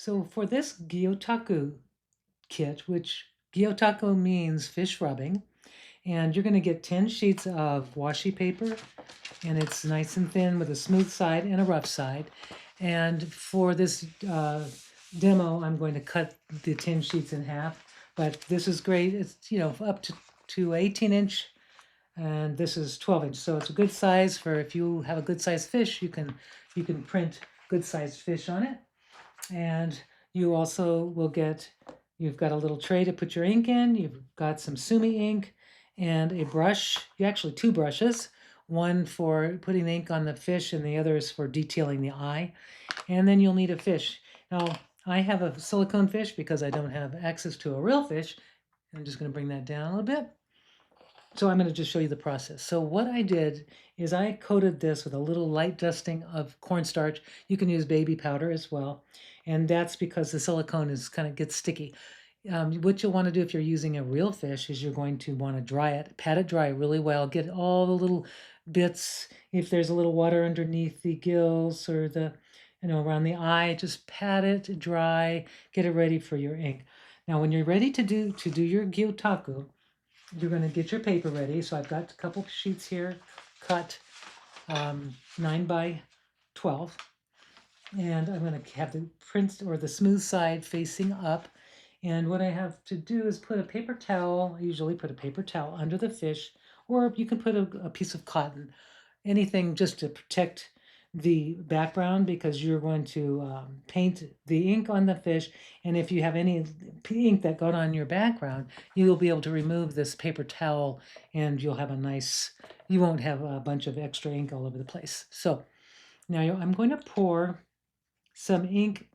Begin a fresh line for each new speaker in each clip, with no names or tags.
So for this Gyotaku kit, which Gyotaku means fish rubbing, and you're going to get 10 sheets of washi paper, and it's nice and thin with a smooth side and a rough side. And for this demo, I'm going to cut the 10 sheets in half, but this is great. It's, up to 18-inch, and this is 12-inch. So it's a good size for if you have a good sized fish, you can print good sized fish on it. And you also will get, you've got a little tray to put your ink in, you've got some sumi ink and a brush, actually two brushes, one for putting the ink on the fish and the other is for detailing the eye. And then you'll need a fish. Now, I have a silicone fish because I don't have access to a real fish. I'm just going to bring that down a little bit. So I'm going to just show you the process. So what I did is I coated this with a little light dusting of cornstarch. You can use baby powder as well. And that's because the silicone is kind of gets sticky. What you'll want to do if you're using a real fish is you're going to want to dry it, pat it dry really well, get all the little bits. If there's a little water underneath the gills or around the eye, just pat it dry, get it ready for your ink. Now, when you're ready to do your Gyotaku, you're going to get your paper ready. So I've got a couple sheets here cut 9 by 12. And I'm going to have the print or the smooth side facing up. And what I have to do is put a paper towel, I usually put a paper towel under the fish, or you can put a piece of cotton, anything just to protect the background because you're going to paint the ink on the fish. And if you have any ink that got on your background, you'll be able to remove this paper towel and you'll have you won't have a bunch of extra ink all over the place. So now I'm going to pour some ink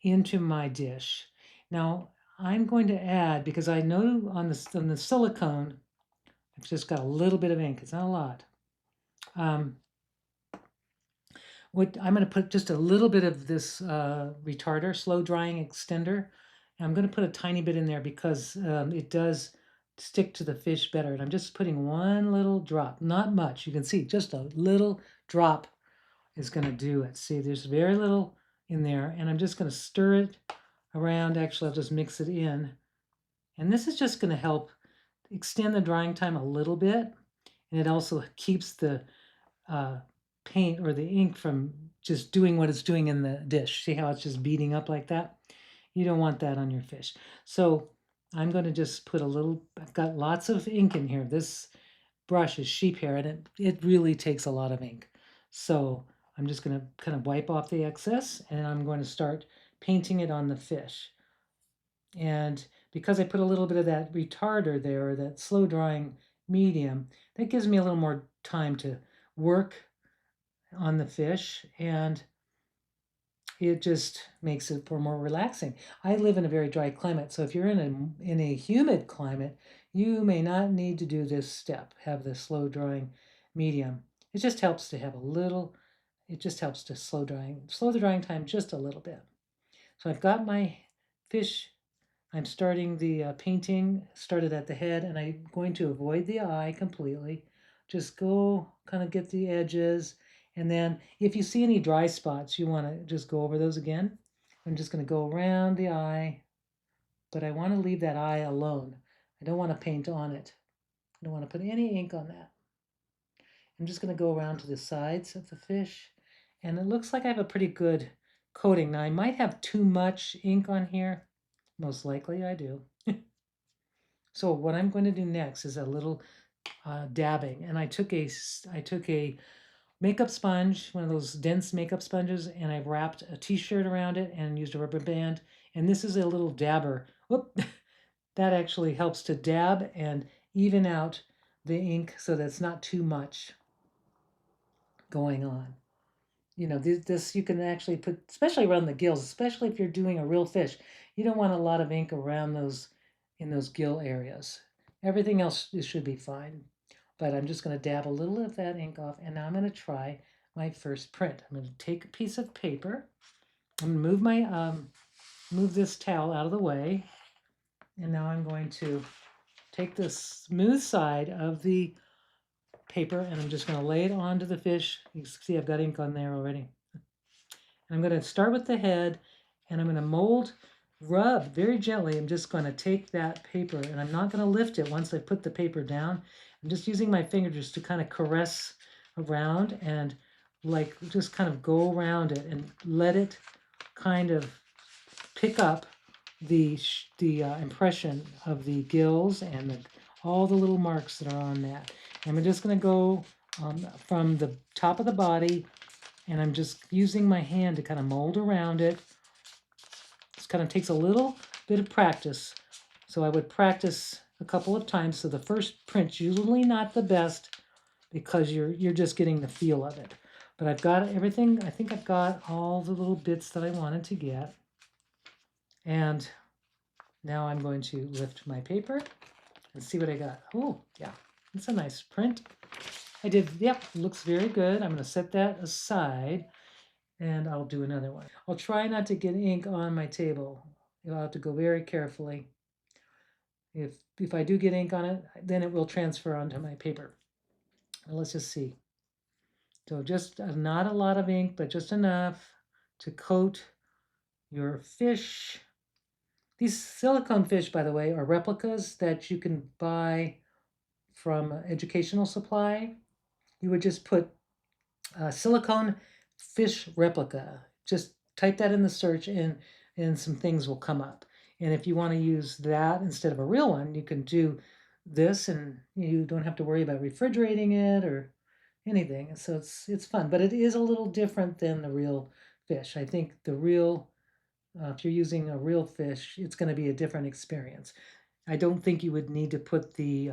into my dish. Now I'm going to add, because I know on the silicone, I've just got a little bit of ink. It's not a lot. What I'm going to put just a little bit of this retarder, slow drying extender. I'm going to put a tiny bit in there because it does stick to the fish better. And I'm just putting one little drop, not much. You can see just a little drop is going to do it. See, there's very little in there, and I'm just going to stir it around. Actually, I'll just mix it in. And this is just going to help extend the drying time a little bit, and it also keeps the paint or the ink from just doing what it's doing in the dish. See how it's just beating up like that? You don't want that on your fish. So I'm going to just put a little, I've got lots of ink in here. This brush is sheep hair and it really takes a lot of ink. So I'm just going to kind of wipe off the excess and I'm going to start painting it on the fish. And because I put a little bit of that retarder there, or that slow drying medium, that gives me a little more time to work on the fish, and it just makes it for more relaxing. I live in a very dry climate, so if you're in a humid climate, you may not need to do this step, have the slow drying medium. It just helps to have a little, it just helps to slow the drying time just a little bit. So I've got my fish. I'm starting the painting, started at the head, and I'm going to avoid the eye completely. Just go kind of get the edges. And then if you see any dry spots, you want to just go over those again. I'm just going to go around the eye, but I want to leave that eye alone. I don't want to paint on it. I don't want to put any ink on that. I'm just going to go around to the sides of the fish. And it looks like I have a pretty good coating. Now I might have too much ink on here. Most likely I do. So what I'm going to do next is a little dabbing. And I took a makeup sponge, one of those dense makeup sponges, and I wrapped a t-shirt around it and used a rubber band. And this is a little dabber. Whoop! That actually helps to dab and even out the ink so that it's not too much going on. This you can actually put, especially around the gills, especially if you're doing a real fish. You don't want a lot of ink around in those gill areas. Everything else should be fine. But I'm just going to dab a little of that ink off, and now I'm going to try my first print. I'm going to take a piece of paper. I'm going to move this towel out of the way, and now I'm going to take the smooth side of the paper, and I'm just going to lay it onto the fish. You can see I've got ink on there already. And I'm going to start with the head, and I'm going to rub very gently. I'm just going to take that paper, and I'm not going to lift it once I put the paper down. I'm just using my finger just to kind of caress around and like just kind of go around it and let it kind of pick up the impression of the gills and all the little marks that are on that. And I'm just going to go from the top of the body, and I'm just using my hand to kind of mold around it. This kind of takes a little bit of practice. So I would practice a couple of times. So the first print's usually not the best because you're just getting the feel of it. But I've got everything. I think I've got all the little bits that I wanted to get. And now I'm going to lift my paper and see what I got. Oh, yeah, it's a nice print. I did, yep, looks very good. I'm going to set that aside and I'll do another one. I'll try not to get ink on my table. You'll have to go very carefully. If I do get ink on it, then it will transfer onto my paper. Now let's just see. So just not a lot of ink, but just enough to coat your fish. These silicone fish, by the way, are replicas that you can buy from educational supply. You would just put silicone fish replica. Just type that in the search and some things will come up. And if you want to use that instead of a real one, you can do this and you don't have to worry about refrigerating it or anything. So it's fun, but it is a little different than the real fish. I think the real, if you're using a real fish, it's going to be a different experience. I don't think you would need to put the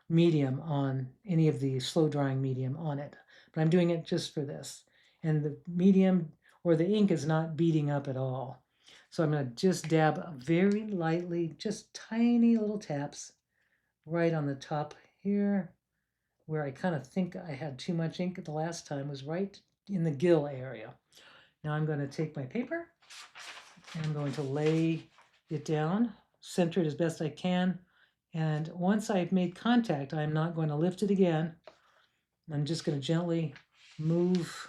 medium on any of the slow drying medium on it, but I'm doing it just for this. And the medium or the ink is not beating up at all. So I'm going to just dab very lightly, just tiny little taps right on the top here, where I kind of think I had too much ink the last time was right in the gill area. Now I'm going to take my paper and I'm going to lay it down, center it as best I can. And once I've made contact, I'm not going to lift it again. I'm just going to gently move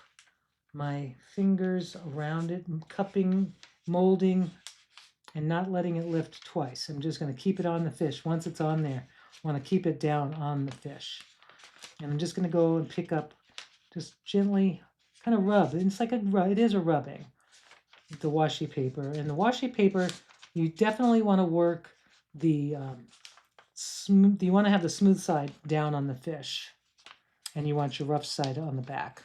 my fingers around it, cupping, molding, and not letting it lift twice. I'm just going to keep it on the fish. Once it's on there, I want to keep it down on the fish. And I'm just going to go and pick up, just gently kind of rub. It's like it is a rubbing, the washi paper. And the washi paper, you definitely want to work the smooth, you want to have the smooth side down on the fish, and you want your rough side on the back.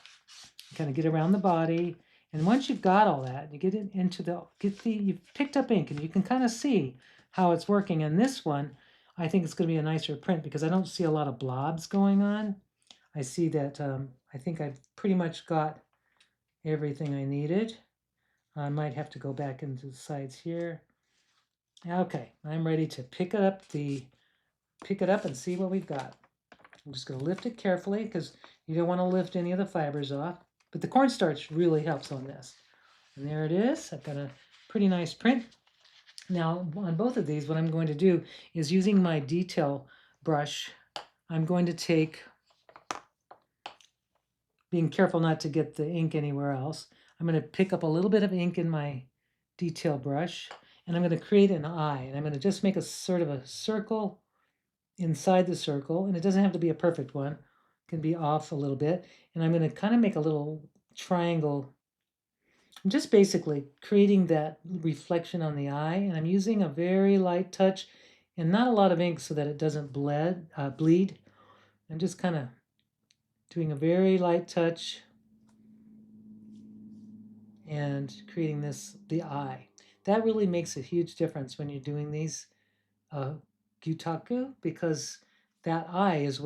Kind of get around the body, and once you've got all that, you get it into you've picked up ink, and you can kind of see how it's working. And this one, I think it's going to be a nicer print because I don't see a lot of blobs going on. I see that I think I've pretty much got everything I needed. I might have to go back into the sides here. Okay, I'm ready to pick it up and see what we've got. I'm just going to lift it carefully because you don't want to lift any of the fibers off. But the cornstarch really helps on this. And there it is. I've got a pretty nice print. Now, on both of these, what I'm going to do is using my detail brush, I'm going to take, being careful not to get the ink anywhere else, I'm going to pick up a little bit of ink in my detail brush, and I'm going to create an eye. And I'm going to just make a sort of a circle inside the circle, and it doesn't have to be a perfect one. It can be off a little bit. And I'm going to kind of make a little triangle. I'm just basically creating that reflection on the eye, and I'm using a very light touch and not a lot of ink so that it doesn't bleed. I'm just kind of doing a very light touch and creating the eye. That really makes a huge difference when you're doing these Gyotaku, because that eye is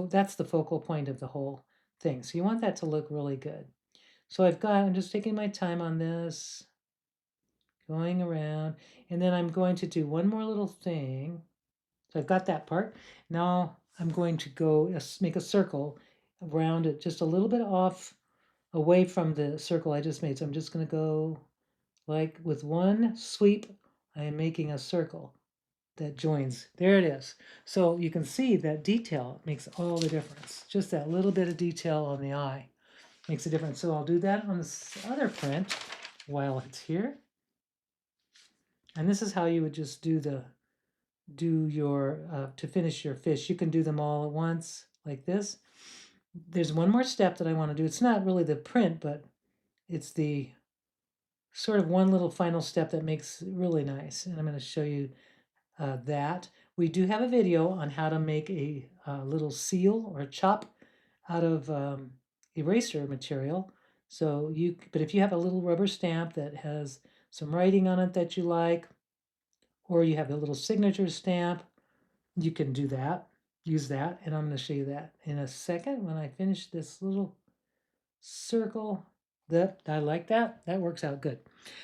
that's the focal point of the whole thing. So you want that to look really good. So I'm just taking my time on this, going around, and then I'm going to do one more little thing. So I've got that part. Now I'm going to go make a circle around it, just a little bit off, away from the circle I just made. So I'm just going to go like with one sweep, I am making a circle that joins. There it is. So you can see that detail makes all the difference. Just that little bit of detail on the eye makes a difference. So I'll do that on this other print while it's here. And this is how you would just do your to finish your fish. You can do them all at once like this. There's one more step that I want to do. It's not really the print, but it's the sort of one little final step that makes it really nice. And I'm going to show you that. We do have a video on how to make a little seal or a chop out of eraser material. But if you have a little rubber stamp that has some writing on it that you like, or you have a little signature stamp, you can do that, use that, and I'm going to show you that in a second when I finish this little circle. That I like that. That works out good.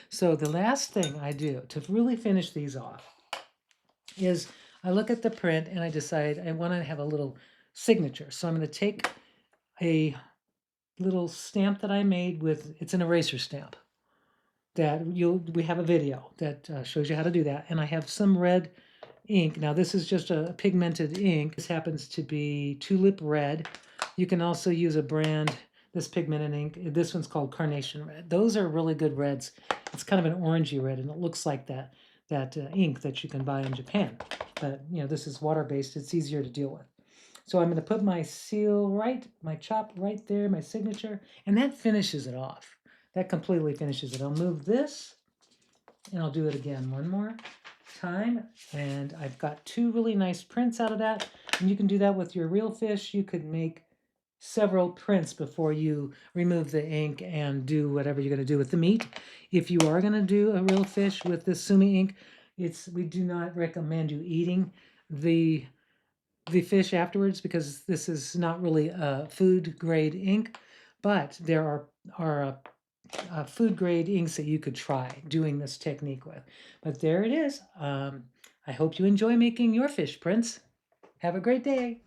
So the last thing I do to really finish these off is I look at the print and I decide I want to have a little signature. So I'm going to take a little stamp that I made with, it's an eraser stamp that we have a video that shows you how to do that. And I have some red ink. Now this is just a pigmented ink. This happens to be Tulip Red. You can also use a brand, this pigmented ink. This one's called Carnation Red. Those are really good reds. It's kind of an orangey red, and it looks like that ink that you can buy in Japan. But this is water-based. It's easier to deal with. So I'm going to put my seal right, my chop right there, my signature, and that finishes it off. That completely finishes it. I'll move this, and I'll do it again one more time. And I've got two really nice prints out of that. And you can do that with your real fish. You could make several prints before you remove the ink and do whatever you're going to do with the meat. If you are going to do a real fish with this sumi ink, we do not recommend you eating the fish afterwards because this is not really a food grade ink, but there are food grade inks that you could try doing this technique with. But there it is. I hope you enjoy making your fish prints. Have a great day.